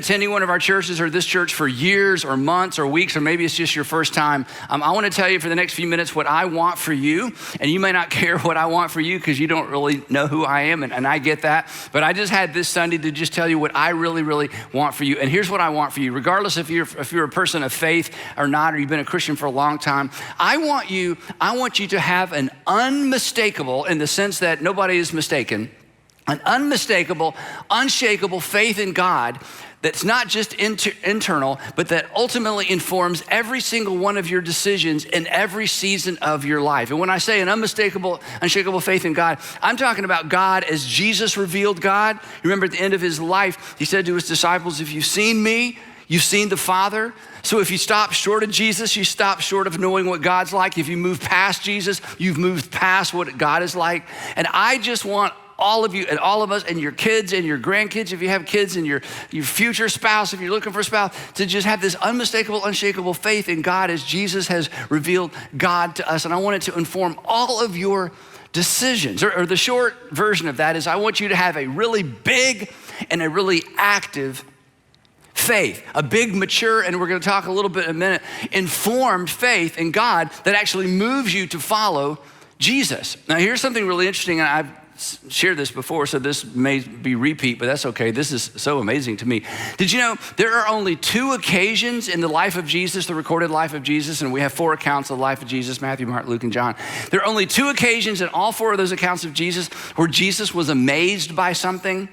attending one of our churches or this church for years or months or weeks, or maybe it's just your first time, I want to tell you for the next few minutes what I want for you. And you may not care what I want for you because you don't really know who I am, and I get that. But I just had this Sunday to just tell you what I really, really want for you. And here's what I want for you. Regardless if you're a person of faith or not, or you've been a Christian for a long time, I want you to have an unmistakable, in the sense that nobody is mistaken, an unmistakable, unshakable faith in God that's not just internal, but that ultimately informs every single one of your decisions in every season of your life. And when I say an unmistakable, unshakable faith in God, I'm talking about God as Jesus revealed God. Remember at the end of his life, he said to his disciples, if you've seen me, you've seen the Father. So if you stop short of Jesus, you stop short of knowing what God's like. If you move past Jesus, you've moved past what God is like. And I just want all of you and all of us and your kids and your grandkids, if you have kids, and your future spouse, if you're looking for a spouse, to just have this unmistakable, unshakable faith in God as Jesus has revealed God to us. And I want it to inform all of your decisions. Or the short version of that is, I want you to have a really big and a really active faith, a big, mature, and we're going to talk a little bit in a minute, informed faith in God that actually moves you to follow Jesus. Now, here's something really interesting, and I've shared this before, so this may be repeat, but that's okay. This is so amazing to me. Did you know there are only 2 occasions in the life of Jesus, the recorded life of Jesus, and we have 4 accounts of the life of Jesus, Matthew, Mark, Luke, and John. There are only 2 occasions in all 4 of those accounts of Jesus where Jesus was amazed by something.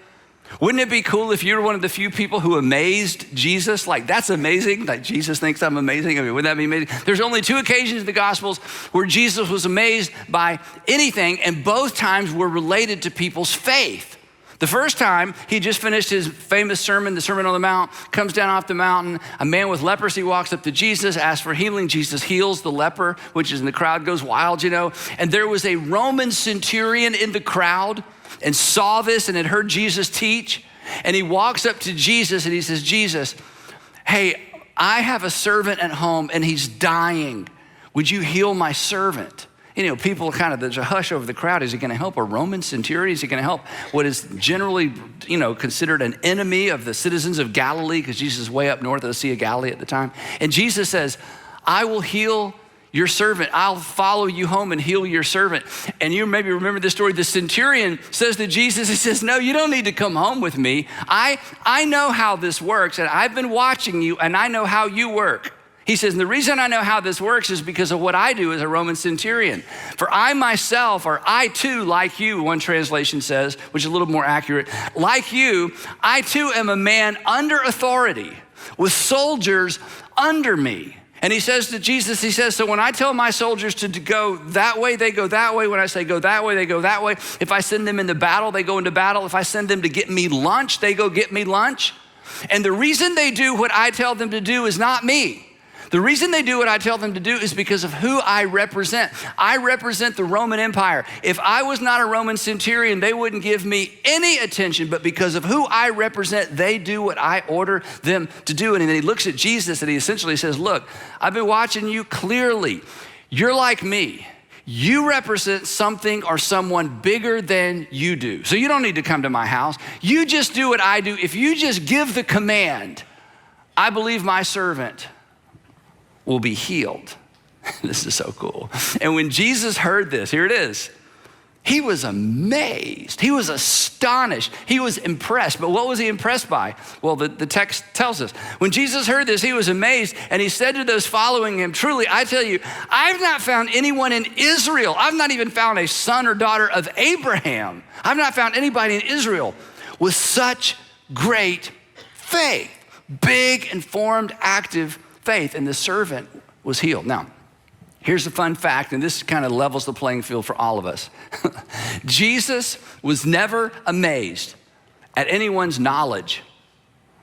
Wouldn't it be cool if you were one of the few people who amazed Jesus? Like, that's amazing. Like, Jesus thinks I'm amazing. I mean, wouldn't that be amazing? There's only 2 occasions in the Gospels where Jesus was amazed by anything, and both times were related to people's faith. The first time, he just finished his famous sermon, the Sermon on the Mount, comes down off the mountain. A man with leprosy walks up to Jesus, asks for healing. Jesus heals the leper, which is in the crowd, goes wild, you know. And there was a Roman centurion in the crowd and saw this and had heard Jesus teach. And he walks up to Jesus and he says, Jesus, hey, I have a servant at home and he's dying. Would you heal my servant? You know, people there's a hush over the crowd. Is he gonna help a Roman centurion? Is he gonna help what is generally, considered an enemy of the citizens of Galilee, because Jesus is way up north of the Sea of Galilee at the time. And Jesus says, I will heal your servant. I'll follow you home and heal your servant. And you maybe remember this story. The centurion says to Jesus, he says, no, you don't need to come home with me. I know how this works, and I've been watching you, and I know how you work. He says, and the reason I know how this works is because of what I do as a Roman centurion. For I myself, or I too, like you, one translation says, which is a little more accurate, like you, I too am a man under authority with soldiers under me. And he says to Jesus, he says, so when I tell my soldiers to go that way, they go that way. When I say go that way, they go that way. If I send them into battle, they go into battle. If I send them to get me lunch, they go get me lunch. And the reason they do what I tell them to do is not me. The reason they do what I tell them to do is because of who I represent. I represent the Roman Empire. If I was not a Roman centurion, they wouldn't give me any attention, but because of who I represent, they do what I order them to do. And then he looks at Jesus and he essentially says, look, I've been watching you clearly. You're like me. You represent something or someone bigger than you do. So you don't need to come to my house. You just do what I do. If you just give the command, I believe my servant will be healed. This is so cool. And when Jesus heard this, here it is, he was amazed. He was astonished. He was impressed. But what was he impressed by? Well, the text tells us. When Jesus heard this, he was amazed, and he said to those following him, truly, I tell you, I've not found anyone in Israel. I've not even found a son or daughter of Abraham. I've not found anybody in Israel with such great faith, big, informed, active faith, and the servant was healed. Now, here's the fun fact, and this kind of levels the playing field for all of us. Jesus was never amazed at anyone's knowledge.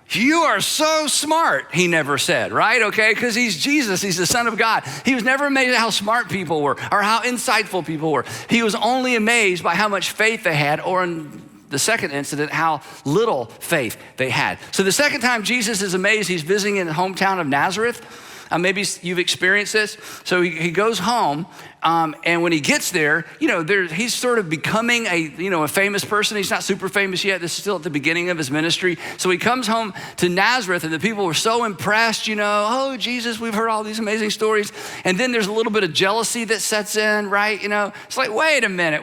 You are so smart, he never said, right? Okay, because he's Jesus, he's the Son of God. He was never amazed at how smart people were or how insightful people were. He was only amazed by how much faith they had, or in the second incident, how little faith they had. So the second time Jesus is amazed, he's visiting in the hometown of Nazareth. Maybe you've experienced this. So he goes home, and when he gets there, he's sort of becoming a famous person. He's not super famous yet. This is still at the beginning of his ministry. So he comes home to Nazareth, and the people were so impressed, oh, Jesus, we've heard all these amazing stories. And then there's a little bit of jealousy that sets in, right? It's like, wait a minute.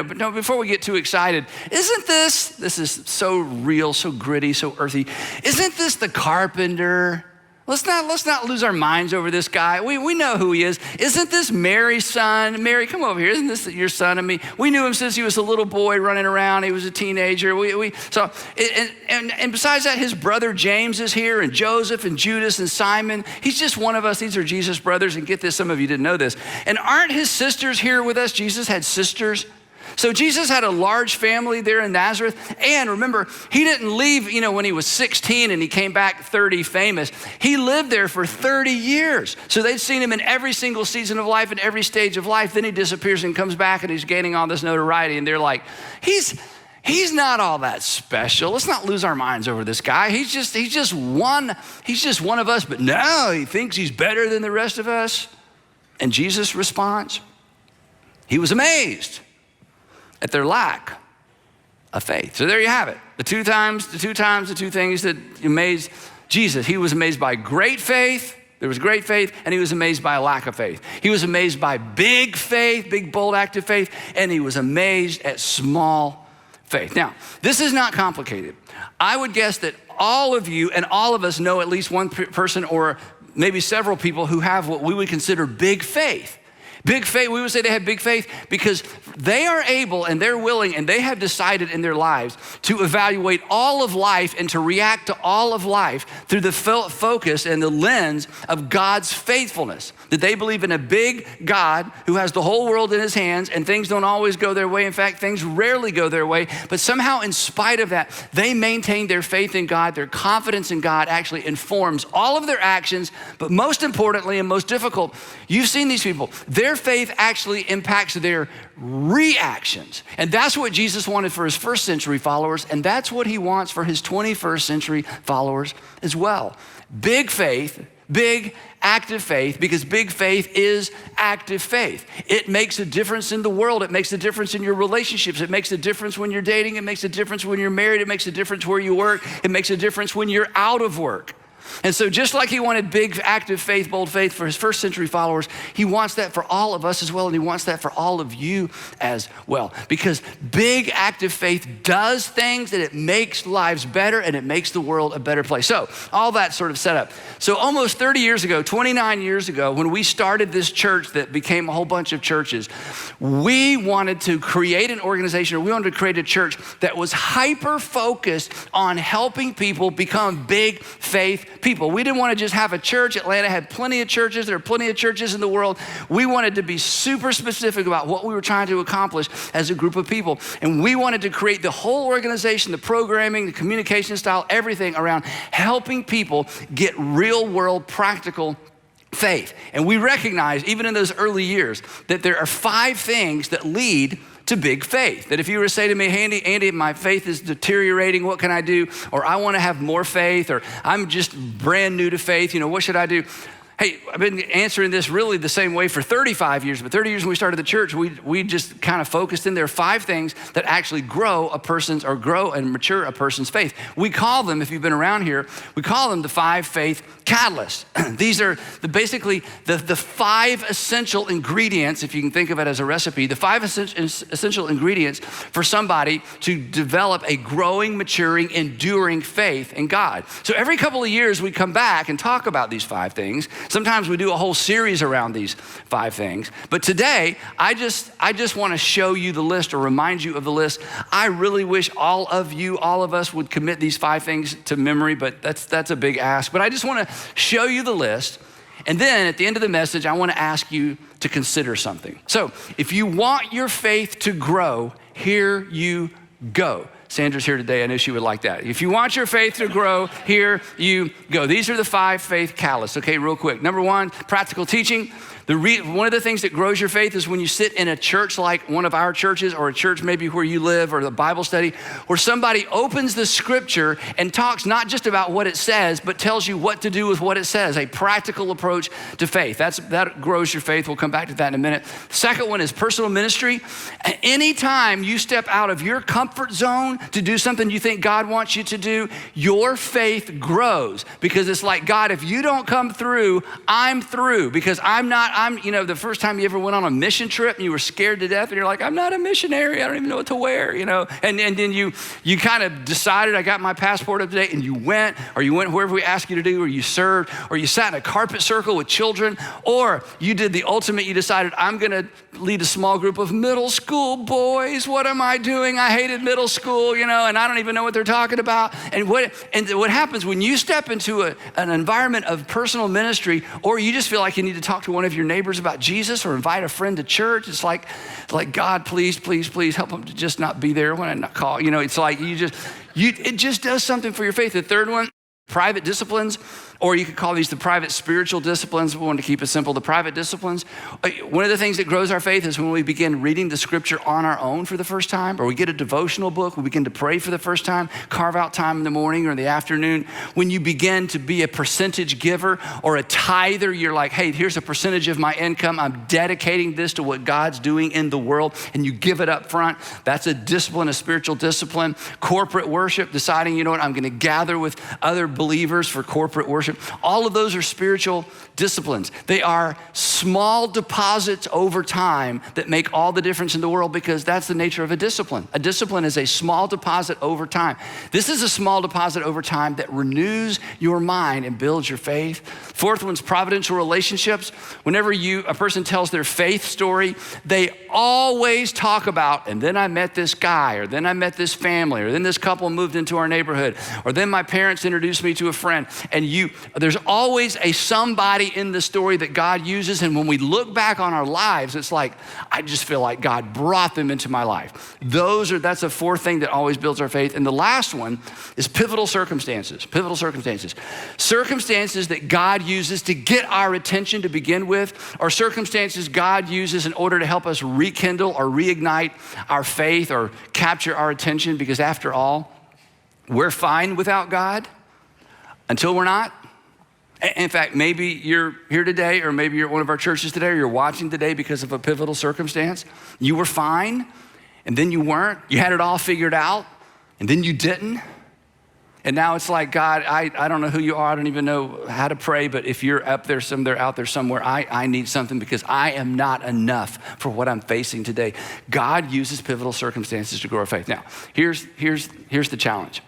But no, before we get too excited, isn't this is so real, so gritty, so earthy. Isn't this the carpenter? Let's not lose our minds over this guy. We know who he is. Isn't this Mary's son? Mary, come over here. Isn't this your son? We knew him since he was a little boy running around. He was a teenager. And besides that, his brother James is here, and Joseph and Judas and Simon. He's just one of us. These are Jesus' brothers. And get this, some of you didn't know this. And aren't his sisters here with us? Jesus had sisters. So Jesus had a large family there in Nazareth. And remember, he didn't leave, when he was 16 and he came back 30 famous. He lived there for 30 years. So they'd seen him in every single season of life and every stage of life. Then he disappears and comes back and he's gaining all this notoriety. And they're like, he's not all that special. Let's not lose our minds over this guy. He's just one of us, but now he thinks he's better than the rest of us. And Jesus responds, he was amazed at their lack of faith. So there you have it. The two things that amazed Jesus. He was amazed by great faith. There was great faith, and he was amazed by a lack of faith. He was amazed by big faith, big, bold, active faith, and he was amazed at small faith. Now, this is not complicated. I would guess that all of you and all of us know at least one person or maybe several people who have what we would consider big faith. Big faith, we would say they have big faith because they are able and they're willing and they have decided in their lives to evaluate all of life and to react to all of life through the focus and the lens of God's faithfulness. That they believe in a big God who has the whole world in his hands and things don't always go their way. In fact, things rarely go their way. But somehow in spite of that, they maintain their faith in God. Their confidence in God actually informs all of their actions. But most importantly and most difficult, you've seen these people. Their faith actually impacts their reactions. And that's what Jesus wanted for his first century followers. And that's what he wants for his 21st century followers as well. Big faith, big active faith, because big faith is active faith. It makes a difference in the world. It makes a difference in your relationships. It makes a difference when you're dating. It makes a difference when you're married. It makes a difference where you work. It makes a difference when you're out of work. And so just like he wanted big, active faith, bold faith for his first century followers, he wants that for all of us as well, and he wants that for all of you as well. Because big, active faith does things that it makes lives better and it makes the world a better place. So all that sort of set up. So almost 30 years ago, 29 years ago, when we started this church that became a whole bunch of churches, we wanted to create an organization, or we wanted to create a church that was hyper-focused on helping people become big faith people. We didn't want to just have a church. Atlanta had plenty of churches. There are plenty of churches in the world. We wanted to be super specific about what we were trying to accomplish as a group of people. And we wanted to create the whole organization, the programming, the communication style, everything around helping people get real world practical faith. And we recognize, even in those early years, that there are 5 things that lead to big faith. That if you were to say to me, hey, Andy, my faith is deteriorating, what can I do? Or I want to have more faith, or I'm just brand new to faith, what should I do? Hey, I've been answering this really the same way for 35 years, but 30 years when we started the church, we just kind of focused in. There are 5 things that actually grow and mature a person's faith. We call them, if you've been around here, we call them the 5 faith catalysts. These are basically the 5 essential ingredients, if you can think of it as a recipe, the 5 essential ingredients for somebody to develop a growing, maturing, enduring faith in God. So every couple of years, we come back and talk about these 5 things. Sometimes we do a whole series around these 5 things. But today, I just want to show you the list or remind you of the list. I really wish all of us would commit these 5 things to memory, but that's a big ask. But I just want to show you the list. And then at the end of the message, I want to ask you to consider something. So if you want your faith to grow, here you go. Sandra's here today. I know she would like that. If you want your faith to grow, here you go. These are the 5 faith catalysts. Okay, real quick. Number 1, practical teaching. One of the things that grows your faith is when you sit in a church like one of our churches, or a church maybe where you live, or the Bible study, where somebody opens the scripture and talks not just about what it says, but tells you what to do with what it says, a practical approach to faith. That grows your faith. We'll come back to that in a minute. Second one is personal ministry. Anytime you step out of your comfort zone to do something you think God wants you to do, your faith grows, because it's like, God, if you don't come through, I'm through, because the first time you ever went on a mission trip and you were scared to death and you're like, I'm not a missionary. I don't even know what to wear, and then you kind of decided, I got my passport up to date, and you went wherever we asked you to do, or you served, or you sat in a carpet circle with children, or you did the ultimate, you decided, I'm gonna lead a small group of middle school boys. What am I doing? I hated middle school, and I don't even know what they're talking about. And what happens when you step into an environment of personal ministry, or you just feel like you need to talk to one of your neighbors about Jesus, or invite a friend to church, it's like God, please help them to just not be there when I call. It's like it just does something for your faith. The third one, private disciplines, or you could call these the private spiritual disciplines. We want to keep it simple. The private disciplines. One of the things that grows our faith is when we begin reading the scripture on our own for the first time, or we get a devotional book, we begin to pray for the first time, carve out time in the morning or in the afternoon. When you begin to be a percentage giver or a tither, you're like, hey, here's a percentage of my income. I'm dedicating this to what God's doing in the world, and you give it up front. That's a discipline, a spiritual discipline. Corporate worship, deciding, I'm going to gather with other believers for corporate worship. All of those are spiritual disciplines. They are small deposits over time that make all the difference in the world, because that's the nature of a discipline. A discipline is a small deposit over time. This is a small deposit over time that renews your mind and builds your faith. Fourth one's providential relationships. Whenever a person tells their faith story, they always talk about, and then I met this guy, or then I met this family, or then this couple moved into our neighborhood, or then my parents introduced me to a friend. And there's always a somebody in the story that God uses. And when we look back on our lives, it's like, I just feel like God brought them into my life. That's a fourth thing that always builds our faith. And the last one is pivotal circumstances. Pivotal circumstances. Circumstances that God uses to get our attention to begin with, or circumstances God uses in order to help us rekindle or reignite our faith or capture our attention, because after all, we're fine without God until we're not. In fact, maybe you're here today, or maybe you're at one of our churches today, or you're watching today because of a pivotal circumstance. You were fine, and then you weren't. You had it all figured out, and then you didn't. And now it's like, God, I don't know who you are. I don't even know how to pray, but if you're out there somewhere, I need something, because I am not enough for what I'm facing today. God uses pivotal circumstances to grow our faith. Now, here's the challenge.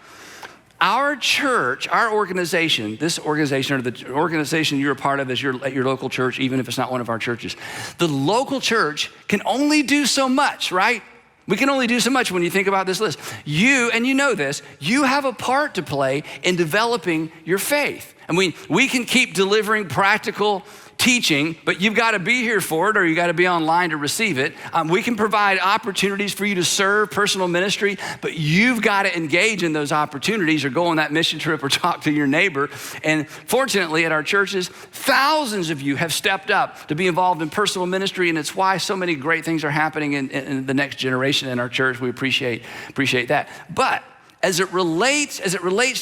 Our church, our organization, this organization, or the organization you're a part of at your local church, even if it's not one of our churches, the local church can only do so much, right? We can only do so much when you think about this list. You know this, you have a part to play in developing your faith. I mean, we can keep delivering practical teaching, but you've got to be here for it, or you got to be online to receive it. We can provide opportunities for you to serve personal ministry, but you've got to engage in those opportunities, or go on that mission trip, or talk to your neighbor. And fortunately at our churches, thousands of you have stepped up to be involved in personal ministry, and it's why so many great things are happening in the next generation in our church. We appreciate that. But as it relates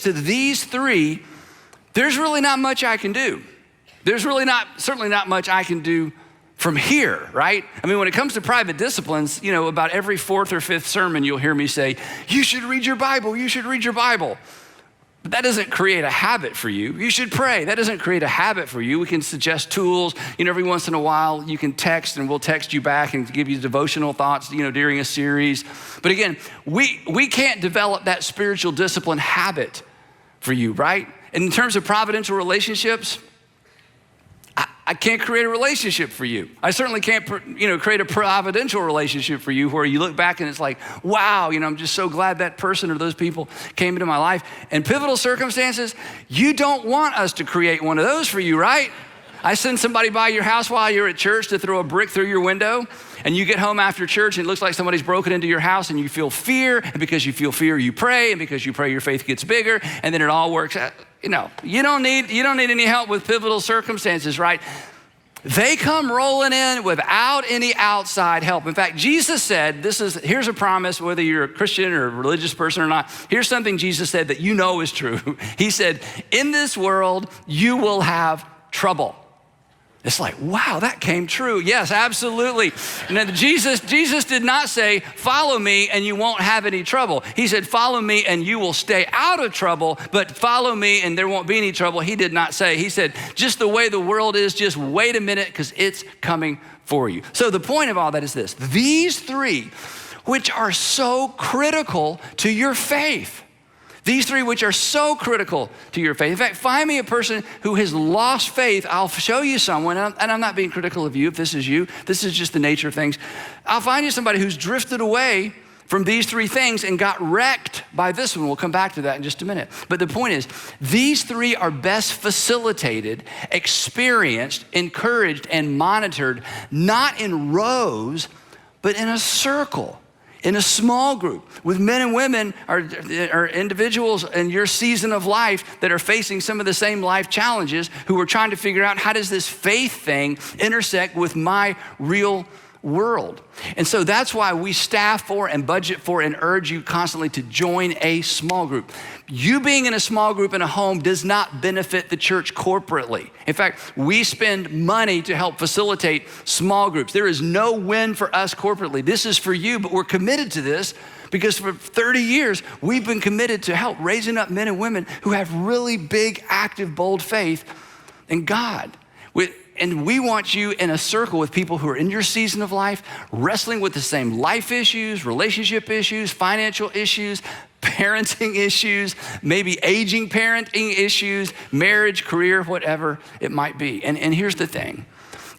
to these three, there's really not much I can do. There's certainly not much I can do from here, right? I mean, when it comes to private disciplines, about every fourth or fifth sermon, you'll hear me say, you should read your Bible, you should read your Bible. But that doesn't create a habit for you. You should pray. That doesn't create a habit for you. We can suggest tools. Every once in a while, you can text, and we'll text you back and give you devotional thoughts, during a series. But again, we can't develop that spiritual discipline habit for you, right? And in terms of providential relationships, I can't create a relationship for you. I certainly can't, create a providential relationship for you where you look back and it's like, wow, I'm just so glad that person or those people came into my life. And pivotal circumstances, you don't want us to create one of those for you, right? I send somebody by your house while you're at church to throw a brick through your window, and you get home after church and it looks like somebody's broken into your house, and you feel fear, and because you feel fear, you pray, and because you pray, your faith gets bigger, and then it all works out. You don't need any help with pivotal circumstances, right? They come rolling in without any outside help. In fact, Jesus said, here's a promise, whether you're a Christian or a religious person or not. Here's something Jesus said that you know is true. He said, in this world, you will have trouble. It's like, wow, that came true. Yes, absolutely. Now, Jesus did not say, follow me and you won't have any trouble. He said, follow me and you will stay out of trouble, but follow me and there won't be any trouble. He did not say. He said, just the way the world is, just wait a minute because it's coming for you. So the point of all that is this: these three, which are so critical to your faith. These three which are so critical to your faith. In fact, find me a person who has lost faith. I'll show you someone, and I'm not being critical of you if this is you. This is just the nature of things. I'll find you somebody who's drifted away from these three things and got wrecked by this one. We'll come back to that in just a minute. But the point is, these three are best facilitated, experienced, encouraged, and monitored, not in rows, but in a circle. In a small group with men and women or individuals in your season of life that are facing some of the same life challenges, who are trying to figure out, how does this faith thing intersect with my real world? And so that's why we staff for and budget for and urge you constantly to join a small group. You being in a small group in a home does not benefit the church corporately. In fact, we spend money to help facilitate small groups. There is no win for us corporately. This is for you, but we're committed to this because for 30 years, we've been committed to help raising up men and women who have really big, active, bold faith in God. And we want you in a circle with people who are in your season of life, wrestling with the same life issues, relationship issues, financial issues, parenting issues, maybe aging parenting issues, marriage, career, whatever it might be. And here's the thing.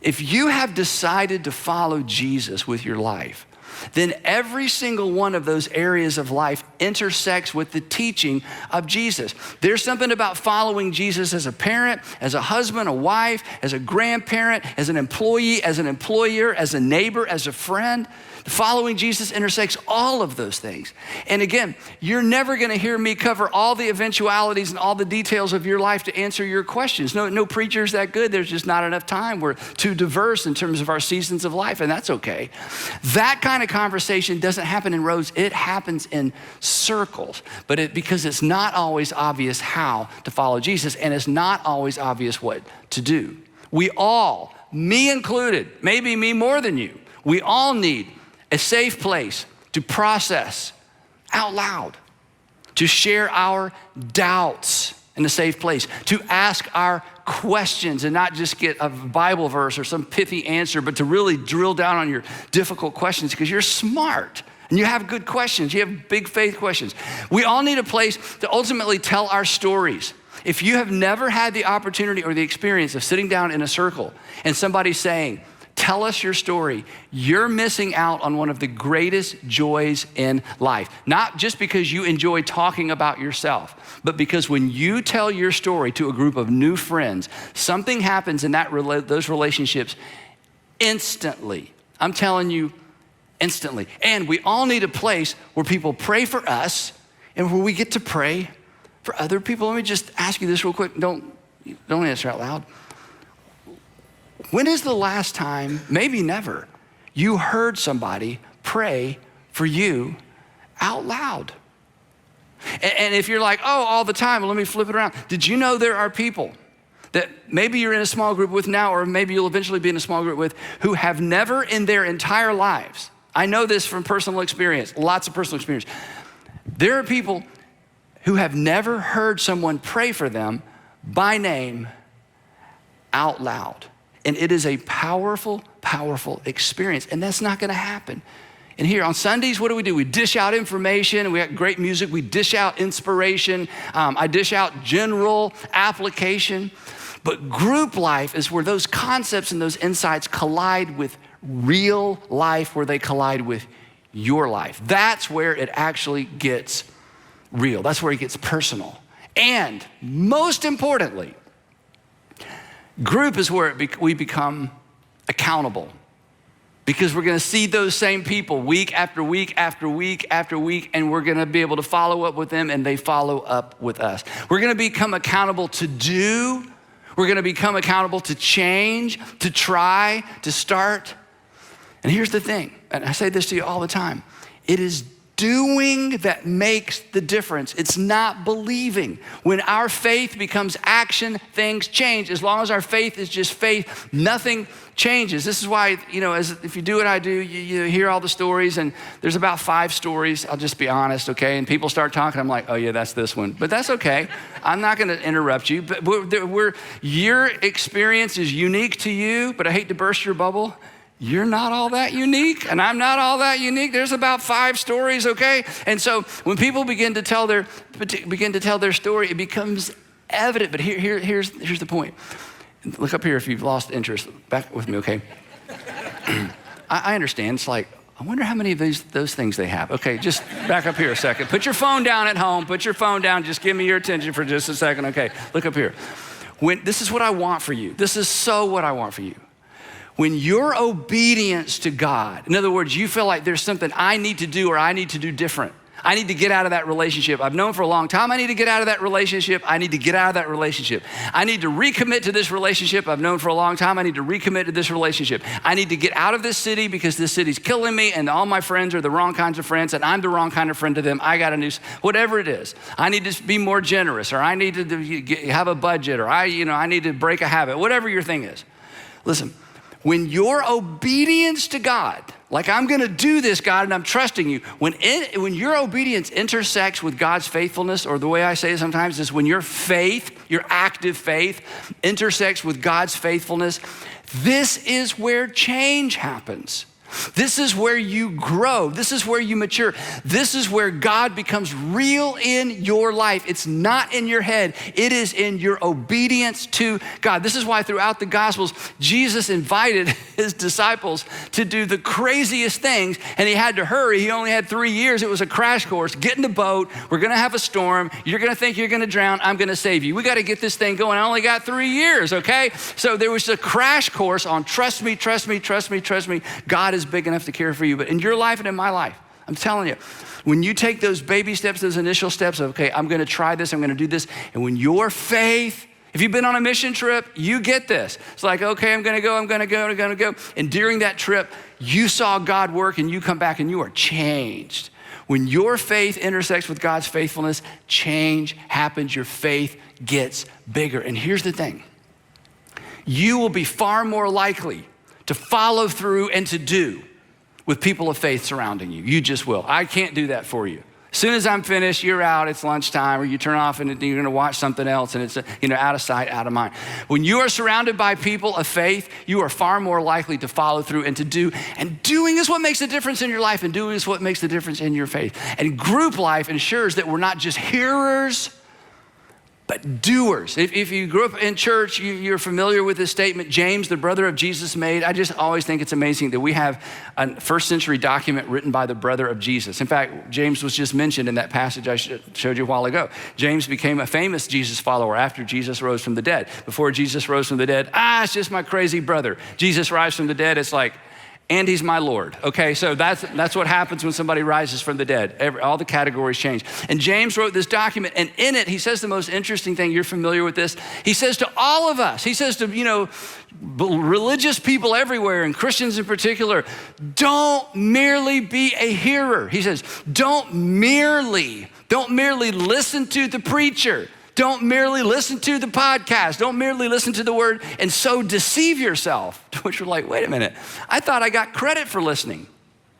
If you have decided to follow Jesus with your life, then every single one of those areas of life intersects with the teaching of Jesus. There's something about following Jesus as a parent, as a husband, a wife, as a grandparent, as an employee, as an employer, as a neighbor, as a friend. Following Jesus intersects all of those things. And again, you're never gonna hear me cover all the eventualities and all the details of your life to answer your questions. No preacher's that good. There's just not enough time. We're too diverse in terms of our seasons of life, and that's okay. That kind of conversation doesn't happen in rows. It happens in circles, because it's not always obvious how to follow Jesus, and it's not always obvious what to do. We all, me included, maybe me more than you, we all need a safe place to process out loud, to share our doubts in a safe place, to ask our questions and not just get a Bible verse or some pithy answer, but to really drill down on your difficult questions because you're smart and you have good questions. You have big faith questions. We all need a place to ultimately tell our stories. If you have never had the opportunity or the experience of sitting down in a circle and somebody saying, tell us your story, you're missing out on one of the greatest joys in life. Not just because you enjoy talking about yourself, but because when you tell your story to a group of new friends, something happens in those relationships instantly. I'm telling you, instantly. And we all need a place where people pray for us and where we get to pray for other people. Let me just ask you this real quick. Don't answer out loud. When is the last time, maybe never, you heard somebody pray for you out loud? And if you're like, oh, all the time, well, let me flip it around. Did you know there are people that maybe you're in a small group with now, or maybe you'll eventually be in a small group with, who have never in their entire lives, I know this from personal experience, lots of personal experience. There are people who have never heard someone pray for them by name out loud. And it is a powerful, powerful experience. And that's not gonna happen. And here on Sundays, what do? We dish out information, and we got great music. We dish out inspiration. I dish out general application. But group life is where those concepts and those insights collide with real life, where they collide with your life. That's where it actually gets real. That's where it gets personal. And most importantly, group is where we become accountable, because we're gonna see those same people week after week after week after week, and we're gonna be able to follow up with them and they follow up with us. We're gonna become accountable to do We're gonna become accountable to change, to try, to start. And here's the thing, and I say this to you all the time, it is doing that makes the difference. It's not believing. When our faith becomes action, things change. As long as our faith is just faith, nothing changes. This is why, if you do what I do, you hear all the stories, and there's about 5 stories, I'll just be honest, okay? And people start talking, I'm like, oh yeah, that's this one. But that's okay. I'm not gonna interrupt you, but your experience is unique to you, but I hate to burst your bubble. You're not all that unique, and I'm not all that unique. There's about 5 stories, okay? And so when people begin to tell their story, it becomes evident. But here's the point. Look up here if you've lost interest. Back with me, okay? I understand. It's like, I wonder how many of those things they have. Okay, just back up here a second. Put your phone down at home. Put your phone down. Just give me your attention for just a second. Okay, look up here. This is what I want for you. This is so what I want for you. When your obedience to God, in other words, you feel like there's something I need to do or I need to do different. I need to get out of that relationship. I've known for a long time I need to get out of that relationship. I need to get out of that relationship. I need to recommit to this relationship. I've known for a long time I need to recommit to this relationship. I need to get out of this city because this city's killing me and all my friends are the wrong kinds of friends and I'm the wrong kind of friend to them. I got whatever it is. I need to be more generous, or I need to have a budget, or I need to break a habit, whatever your thing is. Listen. When your obedience to God, like I'm gonna do this, God, and I'm trusting you, when your obedience intersects with God's faithfulness, or the way I say it sometimes is when your faith, your active faith, intersects with God's faithfulness, this is where change happens. This is where you grow. This is where you mature. This is where God becomes real in your life. It's not in your head. It is in your obedience to God. This is why throughout the Gospels, Jesus invited his disciples to do the craziest things, and he had to hurry. He only had 3 years. It was a crash course. Get in the boat. We're gonna have a storm. You're gonna think you're gonna drown. I'm gonna save you. We gotta get this thing going. I only got 3 years, okay? So there was a crash course on trust me, trust me, trust me, trust me. God is big enough to care for you. But in your life and in my life, I'm telling you, when you take those baby steps, those initial steps of, okay, I'm gonna try this, I'm gonna do this, and when your faith, if you've been on a mission trip, you get this. It's like, okay, I'm gonna go. And during that trip, you saw God work and you come back and you are changed. When your faith intersects with God's faithfulness, change happens, your faith gets bigger. And here's the thing, you will be far more likely to follow through and to do with people of faith surrounding you. You just will. I can't do that for you. As soon as I'm finished, you're out, it's lunchtime, or you turn off and you're gonna watch something else and it's out of sight, out of mind. When you are surrounded by people of faith, you are far more likely to follow through and to do. And doing is what makes the difference in your life, and doing is what makes the difference in your faith. And group life ensures that we're not just hearers, but doers. If you grew up in church, you're familiar with this statement James, the brother of Jesus, made. I just always think it's amazing that we have a first century document written by the brother of Jesus. In fact, James was just mentioned in that passage I showed you a while ago. James became a famous Jesus follower after Jesus rose from the dead. Before Jesus rose from the dead, it's just my crazy brother. Jesus rises from the dead, it's like, and he's my Lord. Okay, so that's what happens when somebody rises from the dead. All the categories change. And James wrote this document, and in it, he says the most interesting thing, you're familiar with this. He says to all of us, he says to, religious people everywhere, and Christians in particular, don't merely be a hearer. He says, don't merely listen to the preacher. Don't merely listen to the podcast. Don't merely listen to the word and so deceive yourself. To which we're like, wait a minute. I thought I got credit for listening.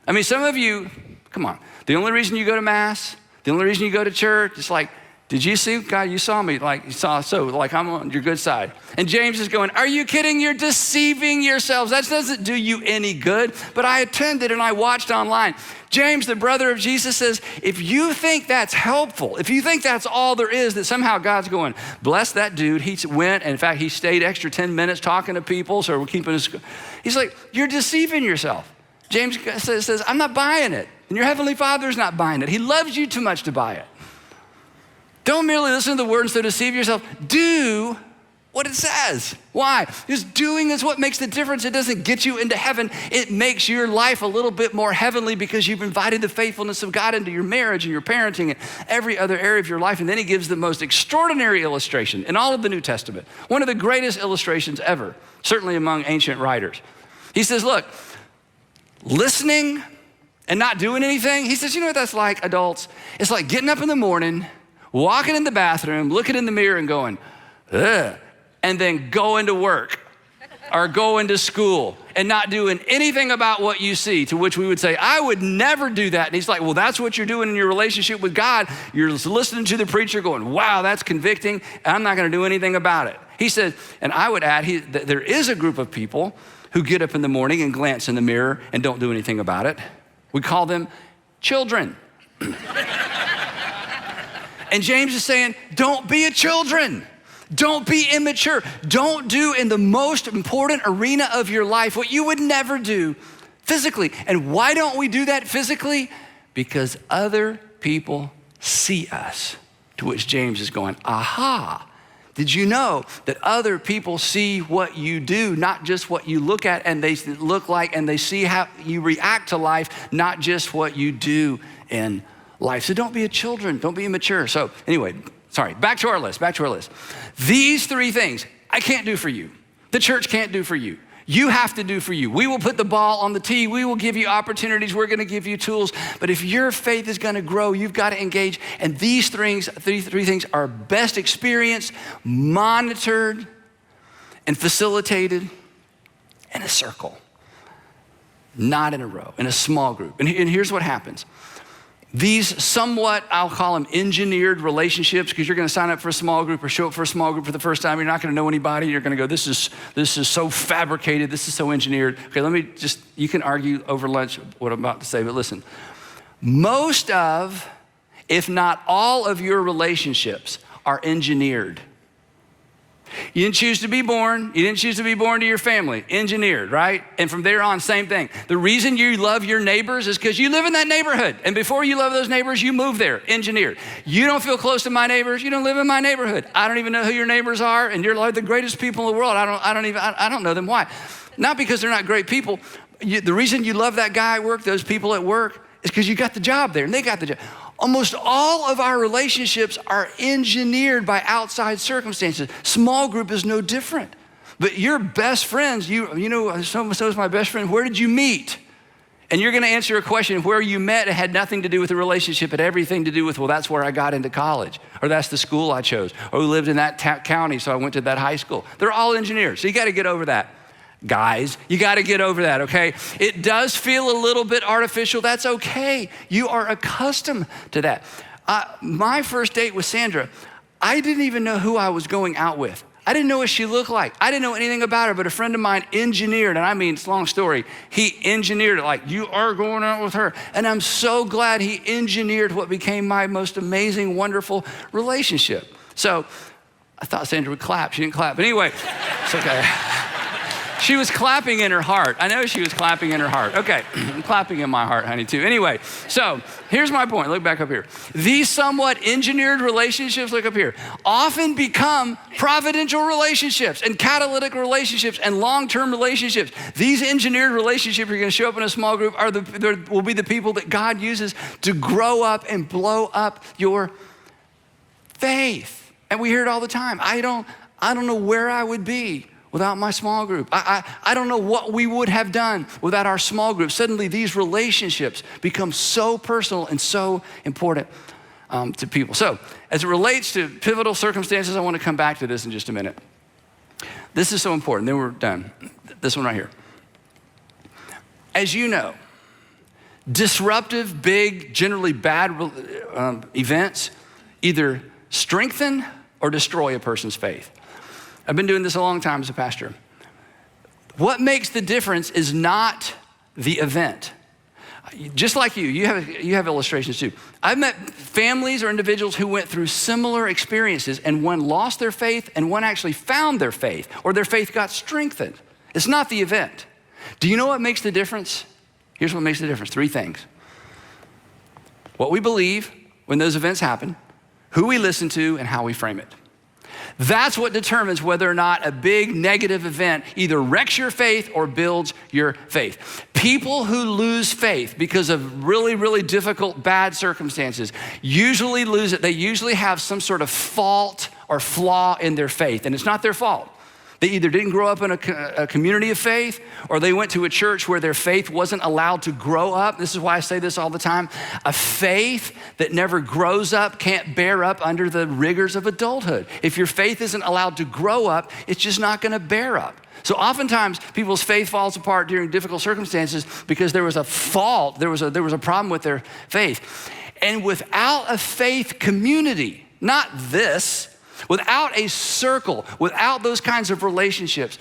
I mean, some of you, come on. The only reason you go to mass, the only reason you go to church, it's like, did you see, God, you saw me, like you saw, so like I'm on your good side. And James is going, are you kidding? You're deceiving yourselves. That doesn't do you any good. But I attended and I watched online. James, the brother of Jesus, says, if you think that's helpful, if you think that's all there is, that somehow God's going, bless that dude. He went, and in fact, he stayed extra 10 minutes talking to people, so we're keeping his, he's like, you're deceiving yourself. James says, I'm not buying it. And your heavenly Father's not buying it. He loves you too much to buy it. Don't merely listen to the word and so deceive yourself. Do what it says. Why? Because doing is what makes the difference. It doesn't get you into heaven. It makes your life a little bit more heavenly because you've invited the faithfulness of God into your marriage and your parenting and every other area of your life. And then he gives the most extraordinary illustration in all of the New Testament, one of the greatest illustrations ever, certainly among ancient writers. He says, look, listening and not doing anything, he says, you know what that's like, adults? It's like getting up in the morning, walking in the bathroom, looking in the mirror and going, ugh, and then going to work or going to school and not doing anything about what you see, to which we would say, I would never do that. And he's like, well, that's what you're doing in your relationship with God. You're listening to the preacher going, wow, that's convicting, and I'm not gonna do anything about it. He said, and I would add, that there is a group of people who get up in the morning and glance in the mirror and don't do anything about it. We call them children. And James is saying, don't be a children. Don't be immature. Don't do in the most important arena of your life what you would never do physically. And why don't we do that physically? Because other people see us. To which James is going, aha. Did you know that other people see what you do, not just what you look at and they look like, and they see how you react to life, not just what you do in life. So don't be a children, don't be immature. So anyway, back to our list. These three things I can't do for you. The church can't do for you. You have to do for you. We will put the ball on the tee. We will give you opportunities. We're gonna give you tools. But if your faith is gonna grow, you've gotta engage. And these three things are best experienced, monitored, and facilitated in a circle, not in a row, in a small group. And here's what happens. These somewhat, I'll call them engineered relationships, because you're gonna sign up for a small group or show up for a small group for the first time. You're not gonna know anybody. You're gonna go, this is so fabricated. This is so engineered. Okay, you can argue over lunch what I'm about to say, but listen. Most of, if not all of your relationships are engineered. You didn't choose to be born. You didn't choose to be born to your family. Engineered, right? And from there on, same thing. The reason you love your neighbors is because you live in that neighborhood. And before you love those neighbors, you move there. Engineered. You don't feel close to my neighbors. You don't live in my neighborhood. I don't even know who your neighbors are. And you're like the greatest people in the world. I don't know them. Why? Not because they're not great people. The reason you love that guy at work, those people at work, is because you got the job there and they got the job. Almost all of our relationships are engineered by outside circumstances. Small group is no different. But your best friends, you know, so is my best friend, where did you meet? And you're gonna answer a question where you met. It had nothing to do with the relationship. It had everything to do with, well, that's where I got into college, or that's the school I chose, or we lived in that county, so I went to that high school. They're all engineers, so you gotta get over that. Guys, you gotta get over that, okay? It does feel a little bit artificial. That's okay. You are accustomed to that. My first date with Sandra, I didn't even know who I was going out with. I didn't know what she looked like. I didn't know anything about her, but a friend of mine engineered, and I mean, it's a long story. He engineered it like, you are going out with her. And I'm so glad he engineered what became my most amazing, wonderful relationship. So I thought Sandra would clap. She didn't clap, but anyway, it's okay. She was clapping in her heart. I know she was clapping in her heart. Okay, I'm clapping in my heart, honey, too. Anyway, so here's my point. Look back up here. These somewhat engineered relationships, look up here, often become providential relationships and catalytic relationships and long-term relationships. These engineered relationships, you're gonna show up in a small group, will be the people that God uses to grow up and blow up your faith. And we hear it all the time. I don't know where I would be without my small group. I don't know what we would have done without our small group. Suddenly these relationships become so personal and so important to people. So as it relates to pivotal circumstances, I want to come back to this in just a minute. This is so important, then we're done. This one right here. As you know, disruptive, big, generally bad events either strengthen or destroy a person's faith. I've been doing this a long time as a pastor. What makes the difference is not the event. Just like you have illustrations too. I've met families or individuals who went through similar experiences, and one lost their faith and one actually found their faith, or their faith got strengthened. It's not the event. Do you know what makes the difference? Here's what makes the difference, 3 things. What we believe when those events happen, who we listen to, and how we frame it. That's what determines whether or not a big negative event either wrecks your faith or builds your faith. People who lose faith because of really, really difficult, bad circumstances usually lose it. They usually have some sort of fault or flaw in their faith, and it's not their fault. They either didn't grow up in a community of faith, or they went to a church where their faith wasn't allowed to grow up. This is why I say this all the time. A faith that never grows up can't bear up under the rigors of adulthood. If your faith isn't allowed to grow up, it's just not gonna bear up. So oftentimes people's faith falls apart during difficult circumstances because there was a fault, there was a problem with their faith. And without a faith community, not this, without a circle, without those kinds of relationships,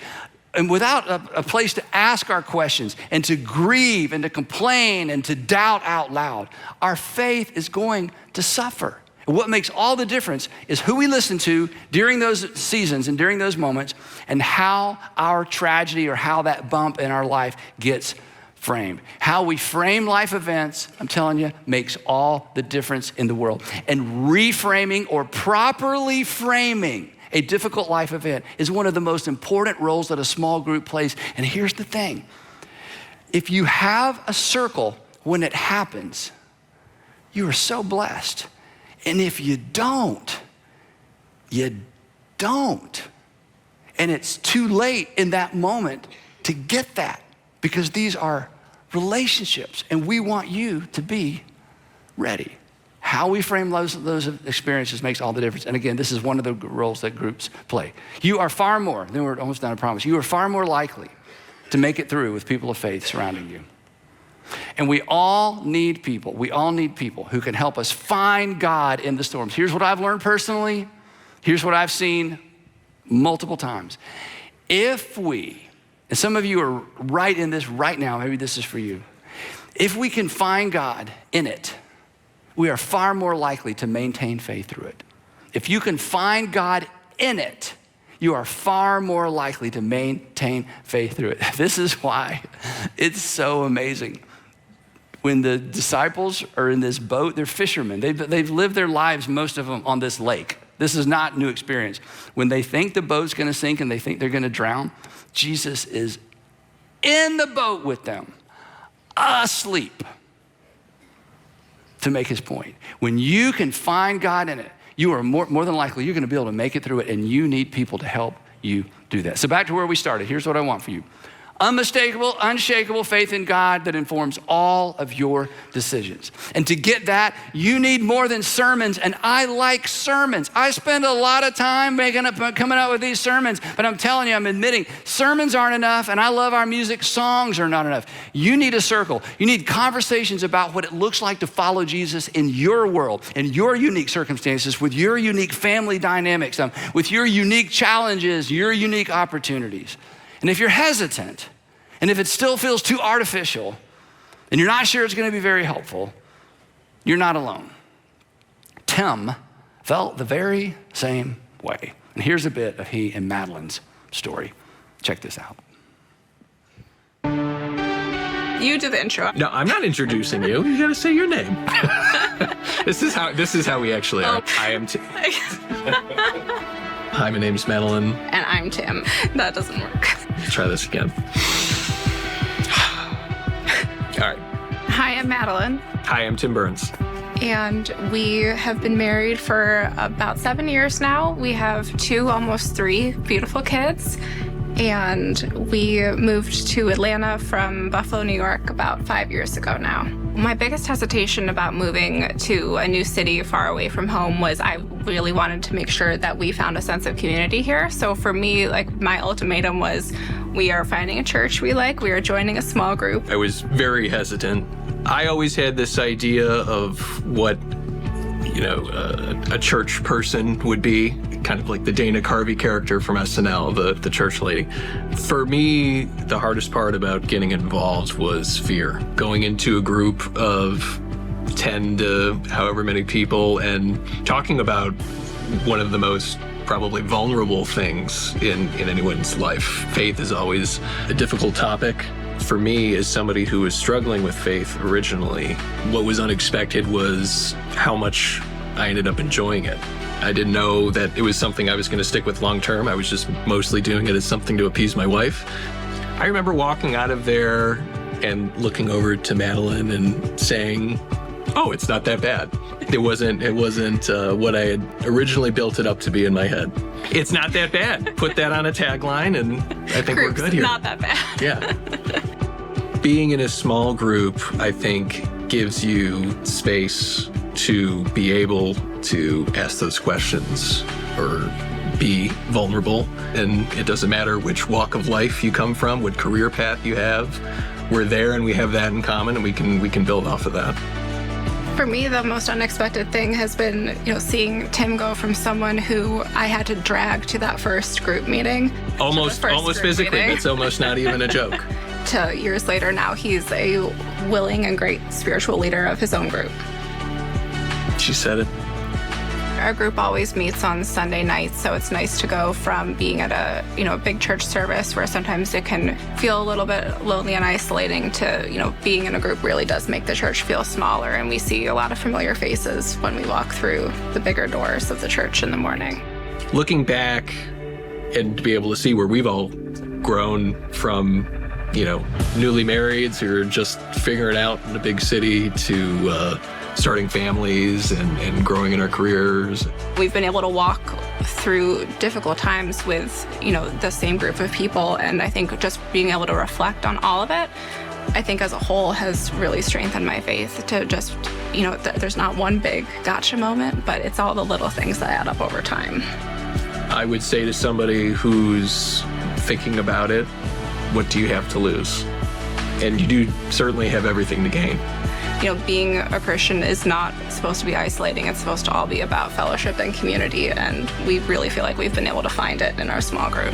and without a place to ask our questions and to grieve and to complain and to doubt out loud, our faith is going to suffer. And what makes all the difference is who we listen to during those seasons and during those moments, and how our tragedy or how that bump in our life gets framed. How we frame life events, I'm telling you, makes all the difference in the world. And reframing or properly framing a difficult life event is one of the most important roles that a small group plays. And here's the thing. If you have a circle when it happens, you are so blessed. And if you don't, you don't. And it's too late in that moment to get that, because these are relationships, and we want you to be ready. How we frame those experiences makes all the difference. And again, this is one of the roles that groups play. You are far more, then we're almost done, I promise. You are far more likely to make it through with people of faith surrounding you. And we all need people who can help us find God in the storms. Here's what I've learned personally. Here's what I've seen multiple times. If we, and some of you are right in this right now, maybe this is for you. If we can find God in it, we are far more likely to maintain faith through it. If you can find God in it, you are far more likely to maintain faith through it. This is why it's so amazing. When the disciples are in this boat, they're fishermen. They've lived their lives, most of them, on this lake. This is not new experience. When they think the boat's gonna sink and they think they're gonna drown, Jesus is in the boat with them, asleep, to make his point. When you can find God in it, you are more than likely, you're gonna be able to make it through it, and you need people to help you do that. So back to where we started, here's what I want for you. Unmistakable, unshakable faith in God that informs all of your decisions. And to get that, you need more than sermons, and I like sermons. I spend a lot of time coming up with these sermons, but I'm telling you, I'm admitting, sermons aren't enough, and I love our music, songs are not enough. You need a circle. You need conversations about what it looks like to follow Jesus in your world, in your unique circumstances, with your unique family dynamics, with your unique challenges, your unique opportunities. And if you're hesitant, and if it still feels too artificial, and you're not sure it's gonna be very helpful, you're not alone. Tim felt the very same way. And here's a bit of he and Madeline's story. Check this out. You do the intro. No, I'm not introducing you. You gotta say your name. This is how we actually are. I am Tim. Hi, my name's Madeline. And I'm Tim. That doesn't work. Let's try this again. All right. Hi, I'm Madeline. Hi, I'm Tim Burns. And we have been married for about 7 years now. We have 2, almost 3 beautiful kids. And we moved to Atlanta from Buffalo, New York about 5 years ago now. My biggest hesitation about moving to a new city far away from home was I really wanted to make sure that we found a sense of community here. So for me, my ultimatum was, we are finding a church we like, we are joining a small group. I was very hesitant. I always had this idea of what, a church person would be, kind of like the Dana Carvey character from SNL, the church lady. For me, the hardest part about getting involved was fear. Going into a group of 10 to however many people and talking about one of the most probably vulnerable things in anyone's life. Faith is always a difficult topic. For me, as somebody who was struggling with faith originally, what was unexpected was how much I ended up enjoying it. I didn't know that it was something I was going to stick with long term. I was just mostly doing it as something to appease my wife. I remember walking out of there and looking over to Madeline and saying, "Oh, it's not that bad." It wasn't what I had originally built it up to be in my head. It's not that bad. Put that on a tagline, and I think we're good here. Not that bad. Yeah. Being in a small group, I think, gives you space to be able to ask those questions or be vulnerable. And it doesn't matter which walk of life you come from, what career path you have. We're there and we have that in common, and we can build off of that. For me, the most unexpected thing has been, seeing Tim go from someone who I had to drag to that first group meeting. Almost physically. Meeting. It's almost not even a joke. To years later now, he's a willing and great spiritual leader of his own group. She said it. Our group always meets on Sunday nights, so it's nice to go from being at a big church service where sometimes it can feel a little bit lonely and isolating to being in a group really does make the church feel smaller, and we see a lot of familiar faces when we walk through the bigger doors of the church in the morning. Looking back and to be able to see where we've all grown from, newly marrieds who are just figuring it out in a big city to starting families and growing in our careers. We've been able to walk through difficult times with, the same group of people, and I think just being able to reflect on all of it, I think as a whole has really strengthened my faith to just, there's not one big gotcha moment, but it's all the little things that add up over time. I would say to somebody who's thinking about it, what do you have to lose? And you do certainly have everything to gain. Being a Christian is not supposed to be isolating. It's supposed to all be about fellowship and community, and we really feel like we've been able to find it in our small group.